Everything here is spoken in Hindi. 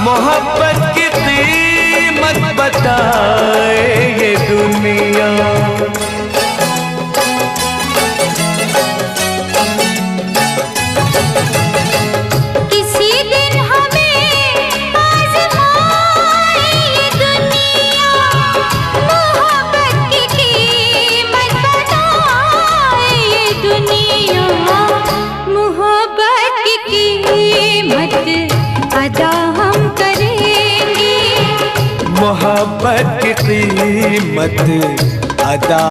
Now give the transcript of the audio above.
मोहब्बत की कीमत बताए ये दुनिया। किसी दिन हमें आज़माए ये दुनिया, मोहब्बत की कीमत बताए ये दुनिया। मोहब्बत की कीमत अदा हम करेंगे, मोहब्बत की कीमत अदा